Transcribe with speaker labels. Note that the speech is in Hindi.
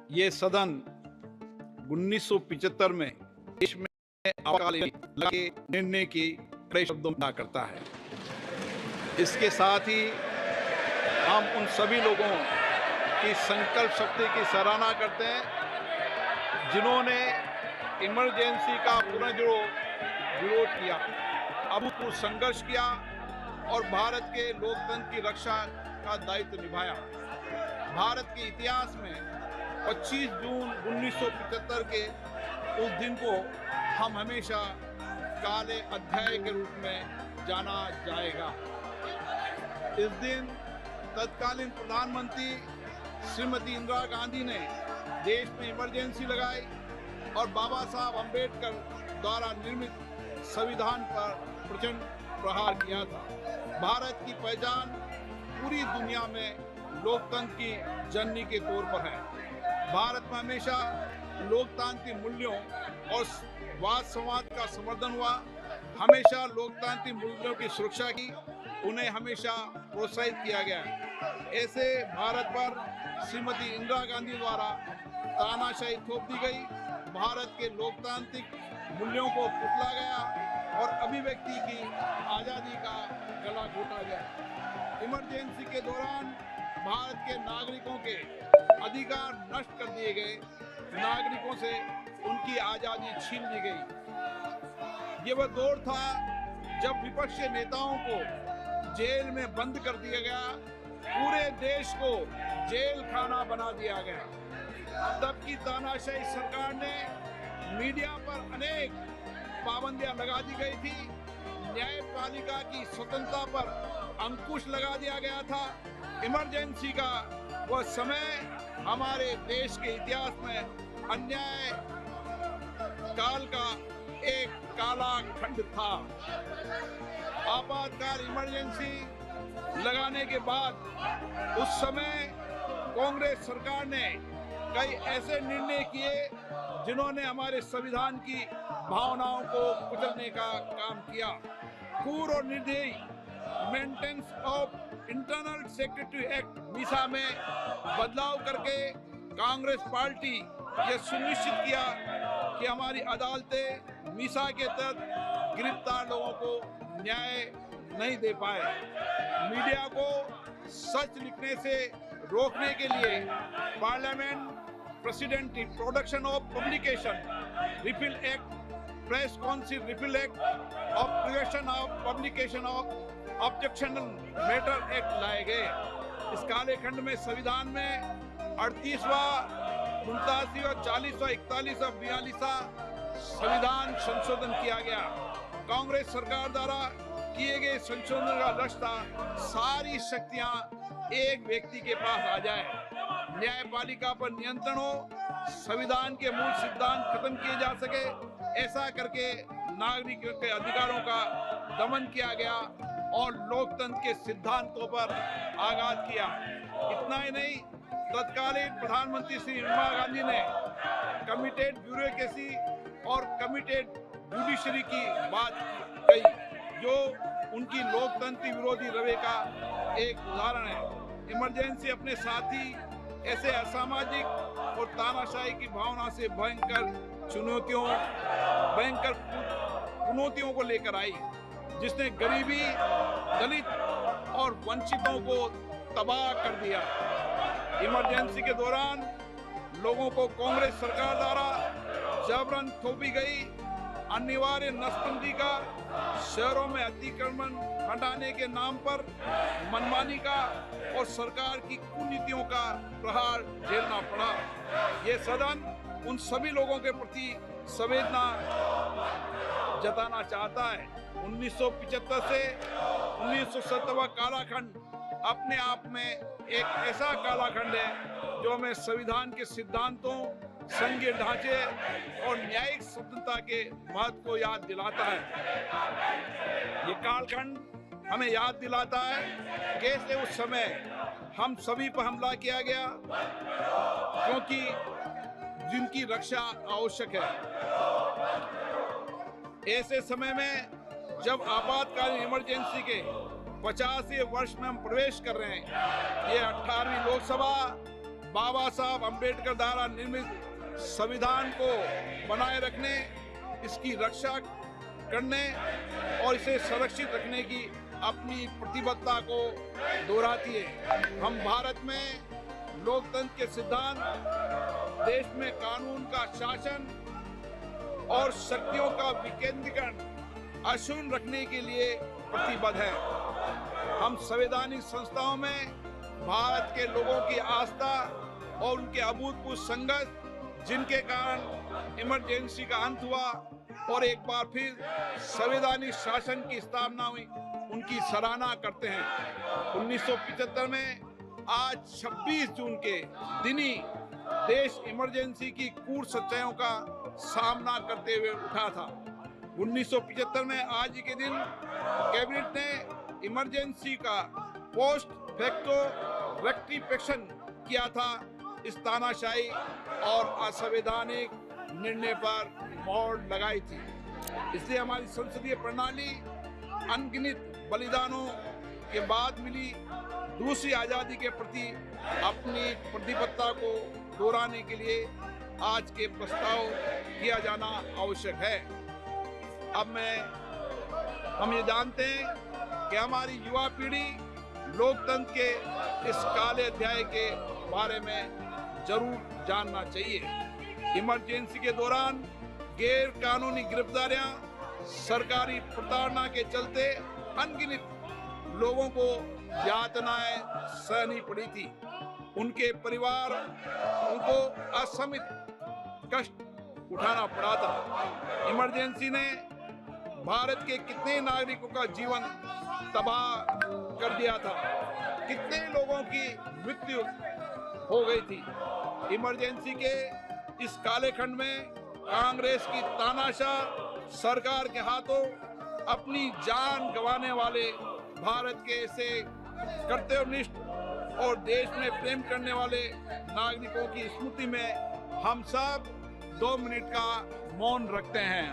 Speaker 1: ये सदन 1975 में देश में आपातकालीन लगे निर्णय की कड़े शब्दों में करता है। इसके साथ ही हम उन सभी लोगों की संकल्प शक्ति की सराहना करते हैं जिन्होंने इमरजेंसी का विरोध किया, अभूतपूर्व संघर्ष किया और भारत के लोकतंत्र की रक्षा का दायित्व निभाया। भारत के इतिहास में 25 जून 1975 के उस दिन को हम हमेशा काले अध्याय के रूप में जाना जाएगा। इस दिन तत्कालीन प्रधानमंत्री श्रीमती इंदिरा गांधी ने देश में इमरजेंसी लगाई और बाबा साहब अम्बेडकर द्वारा निर्मित संविधान पर प्रचंड प्रहार किया था। भारत की पहचान पूरी दुनिया में लोकतंत्र की जननी के तौर पर है। भारत में हमेशा लोकतांत्रिक मूल्यों और वाद संवाद का समर्थन हुआ, हमेशा लोकतांत्रिक मूल्यों की सुरक्षा की, उन्हें हमेशा प्रोत्साहित किया गया। ऐसे भारत पर श्रीमती इंदिरा गांधी द्वारा तानाशाही थोप दी गई, भारत के लोकतांत्रिक मूल्यों को कुचला गया और अभिव्यक्ति की आज़ादी का गला घोटा गया। इमरजेंसी के दौरान भारत के नागरिकों के अधिकार नष्ट कर दिए गए, नागरिकों से उनकी आज़ादी छीन ली गई। ये वह दौर था जब विपक्षी नेताओं को जेल में बंद कर दिया गया, पूरे देश को जेल खाना बना दिया गया। तब की तानाशाही सरकार ने मीडिया पर अनेक पाबंदियां लगा दी गई थी, न्यायपालिका की स्वतंत्रता पर अंकुश लगा दिया गया था। इमरजेंसी का वह समय हमारे देश के इतिहास में अन्याय काल का एक काला खंड था। आपातकाल इमरजेंसी लगाने के बाद उस समय कांग्रेस सरकार ने कई ऐसे निर्णय किए जिन्होंने हमारे संविधान की भावनाओं को कुचलने का काम किया। पूर्व और निर्दयी maintenance of internal secretary act Misa में बदलाव करके कांग्रेस पार्टी ये सुनिश्चित किया कि हमारी अदालतें मीसा के तहत गिरफ्तार लोगों को न्याय नहीं दे पाए। मीडिया को सच लिखने से रोकने के लिए parliament president production of publication repeal act, press council repeal act और prevention of publication of objectionable matter act लाए गए। इस काले खंड में संविधान में 38वां, 39वां, 40वां, 41वां, 42वां संविधान संशोधन किया गया। कांग्रेस सरकार द्वारा किए गए संशोधन का लक्ष्य था सारी शक्तियां एक व्यक्ति के पास आ जाए, न्यायपालिका पर नियंत्रण हो, संविधान के मूल सिद्धांत खत्म किए जा सके। ऐसा करके नागरिकों के अधिकारों का दमन किया गया और लोकतंत्र के सिद्धांतों पर आघात किया। इतना ही नहीं, तत्कालीन प्रधानमंत्री श्री इंदिरा गांधी ने कमिटेड ब्यूरोक्रेसी और कमिटेड जुडिशरी की बात कही, जो उनकी लोकतंत्र विरोधी रवैये का एक उदाहरण है। इमरजेंसी अपने साथ ही ऐसे असामाजिक और तानाशाही की भावना से भयंकर चुनौतियों को लेकर आई, जिसने गरीबी, दलित और वंचितों को तबाह कर दिया। इमरजेंसी के दौरान लोगों को कांग्रेस सरकार द्वारा जबरन थोपी गई अनिवार्य नसबंदी का, शहरों में अतिक्रमण हटाने के नाम पर मनमानी का और सरकार की कुनीतियों का प्रहार झेलना पड़ा। ये सदन उन सभी लोगों के प्रति संवेदना जताना चाहता है। 1975 से 1970 कालाखंड अपने आप में एक ऐसा कालाखंड है जो हमें संविधान के सिद्धांतों, संघीय ढांचे और न्यायिक स्वतंत्रता के महत्व को याद दिलाता है। ये कालखंड हमें याद दिलाता है कैसे उस समय हम सभी पर हमला किया गया, क्योंकि जिनकी रक्षा आवश्यक है। ऐसे समय में जब आपातकालीन इमरजेंसी के 50वें वर्ष में हम प्रवेश कर रहे हैं, ये 18वीं लोकसभा बाबा साहब अम्बेडकर द्वारा निर्मित संविधान को बनाए रखने, इसकी रक्षा करने और इसे सुरक्षित रखने की अपनी प्रतिबद्धता को दोहराती है। हम भारत में लोकतंत्र के सिद्धांत, देश में कानून का शासन और शक्तियों का विकेंद्रीकरण अक्षुण्ण रखने के लिए प्रतिबद्ध है। हम संवैधानिक संस्थाओं में भारत के लोगों की आस्था और उनके अभूतपूर्व संघर्ष, जिनके कारण इमरजेंसी का अंत हुआ और एक बार फिर संवैधानिक शासन की स्थापना हुई, उनकी सराहना करते हैं। 1975 में आज 26 जून के दिन ही देश इमरजेंसी की कूट सच्चाइयों का सामना करते हुए उठा था। 1975 में आज के दिन कैबिनेट ने इमरजेंसी का पोस्ट फैक्टो रेक्टिफिकेशन किया था। इस तानाशाही और असंवैधानिक निर्णय पर मोहर लगाई थी। इसलिए हमारी संसदीय प्रणाली अनगिनत बलिदानों के बाद मिली दूसरी आजादी के प्रति अपनी प्रतिबद्धता को दोहराने के लिए आज के प्रस्ताव किया जाना आवश्यक है। अब हम ये जानते हैं कि हमारी युवा पीढ़ी लोकतंत्र के इस काले अध्याय के बारे में जरूर जानना चाहिए। इमरजेंसी के दौरान गैर कानूनी गिरफ्तारियां, सरकारी प्रताड़ना के चलते अनगिनत लोगों को यातनाएं सहनी पड़ी थी। उनके परिवार उनको असमित कष्ट उठाना पड़ा था। इमरजेंसी ने भारत के कितने नागरिकों का जीवन तबाह कर दिया था, कितने लोगों की मृत्यु हो गई थी। इमरजेंसी के इस काले खंड में कांग्रेस की तानाशाह सरकार के हाथों अपनी जान गंवाने वाले भारत के ऐसे कर्तव्यनिष्ठ और देश में प्रेम करने वाले नागरिकों की स्मृति में हम सब 2 मिनट का मौन रखते हैं।